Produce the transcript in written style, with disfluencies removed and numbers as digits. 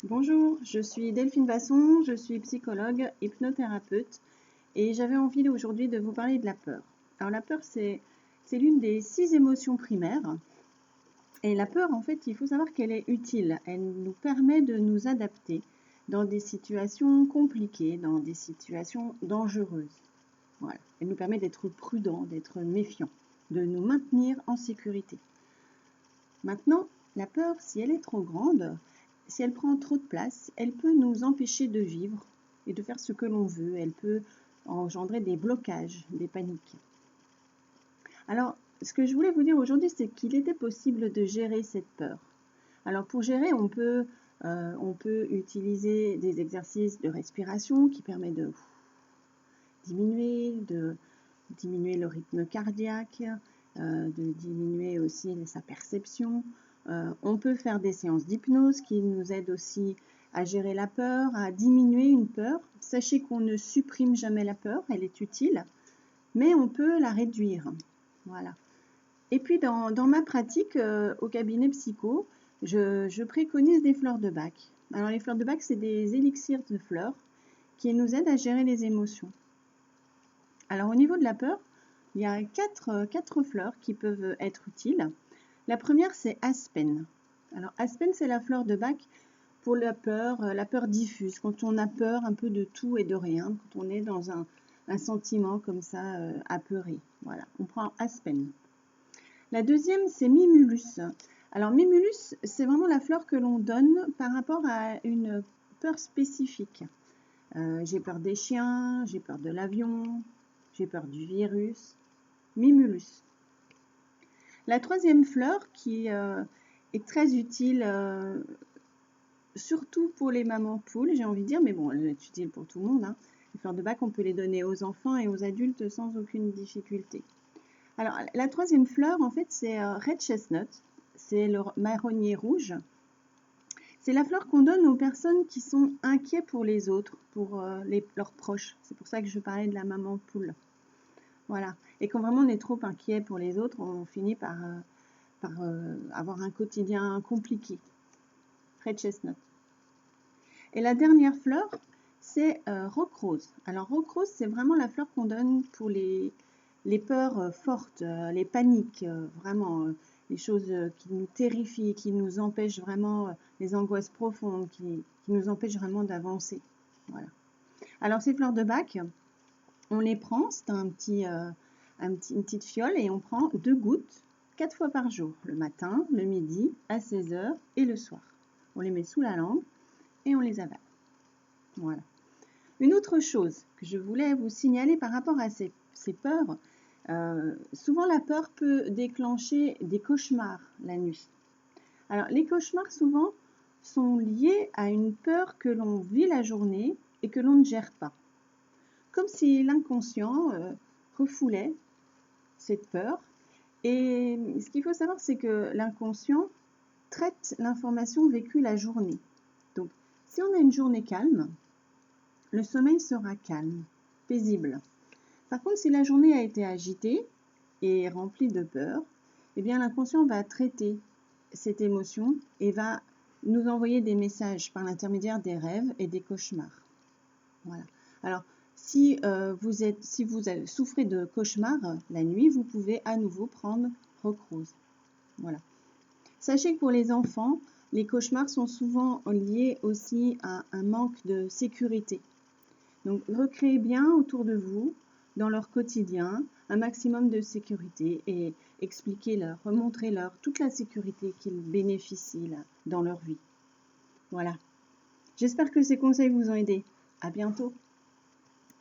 Bonjour, je suis Delphine Vasson, je suis psychologue, hypnothérapeute et j'avais envie aujourd'hui de vous parler de la peur. Alors la peur, c'est l'une des 6 émotions primaires et la peur, en fait, il faut savoir qu'elle est utile. Elle nous permet de nous adapter dans des situations compliquées, dans des situations dangereuses. Voilà. Elle nous permet d'être prudents, d'être méfiants, de nous maintenir en sécurité. Maintenant, la peur, si elle est trop grande, si elle prend trop de place, elle peut nous empêcher de vivre et de faire ce que l'on veut. Elle peut engendrer des blocages, des paniques. Alors, ce que je voulais vous dire aujourd'hui, c'est qu'il était possible de gérer cette peur. Alors, pour gérer, on peut utiliser des exercices de respiration qui permettent de diminuer le rythme cardiaque, de diminuer aussi sa perception. On peut faire des séances d'hypnose qui nous aident aussi à gérer la peur, à diminuer une peur. Sachez qu'on ne supprime jamais la peur, elle est utile, mais on peut la réduire. Voilà. Et puis dans ma pratique au cabinet psycho, je préconise des fleurs de bac. Alors les fleurs de bac, c'est des élixirs de fleurs qui nous aident à gérer les émotions. Alors au niveau de la peur, il y a quatre fleurs qui peuvent être utiles. La première, c'est Aspen. Alors Aspen, c'est la fleur de bac pour la peur diffuse, quand on a peur un peu de tout et de rien, quand on est dans un sentiment comme ça apeuré. Voilà, on prend Aspen. La deuxième, c'est Mimulus. Alors Mimulus, c'est vraiment la fleur que l'on donne par rapport à une peur spécifique. J'ai peur des chiens, j'ai peur de l'avion, j'ai peur du virus. Mimulus. La troisième fleur qui est très utile, surtout pour les mamans poules, j'ai envie de dire, mais bon, elle est utile pour tout le monde. Hein. Les fleurs de bac, on peut les donner aux enfants et aux adultes sans aucune difficulté. Alors, la troisième fleur, en fait, c'est Red Chestnut. C'est le marronnier rouge. C'est la fleur qu'on donne aux personnes qui sont inquiets pour les autres, pour leurs proches. C'est pour ça que je parlais de la maman poule. Voilà. Et quand vraiment on est trop inquiet pour les autres, on finit par avoir un quotidien compliqué. Red Chestnut. Et la dernière fleur, c'est Rock Rose. Alors Rock Rose, c'est vraiment la fleur qu'on donne pour les peurs fortes, les paniques, vraiment, les choses qui nous terrifient, qui nous empêchent vraiment, les angoisses profondes, qui nous empêchent vraiment d'avancer. Voilà. Alors ces fleurs de bac, on les prend, c'est une petite fiole, et on prend 2 gouttes 4 fois par jour, le matin, le midi, à 16h et le soir. On les met sous la langue et on les avale. Voilà. Une autre chose que je voulais vous signaler par rapport à ces peurs, souvent la peur peut déclencher des cauchemars la nuit. Alors les cauchemars souvent sont liés à une peur que l'on vit la journée et que l'on ne gère pas. Comme si l'inconscient refoulait cette peur. Et ce qu'il faut savoir, c'est que l'inconscient traite l'information vécue la journée. Donc, si on a une journée calme, le sommeil sera calme, paisible. Par contre, si la journée a été agitée et remplie de peur, eh bien l'inconscient va traiter cette émotion et va nous envoyer des messages par l'intermédiaire des rêves et des cauchemars. Voilà. Alors, si vous souffrez de cauchemars la nuit, vous pouvez à nouveau prendre Rock Rose. Voilà. Sachez que pour les enfants, les cauchemars sont souvent liés aussi à un manque de sécurité. Donc, recréez bien autour de vous, dans leur quotidien, un maximum de sécurité et expliquez-leur, remontrez-leur toute la sécurité qu'ils bénéficient là, dans leur vie. Voilà. J'espère que ces conseils vous ont aidé. À bientôt.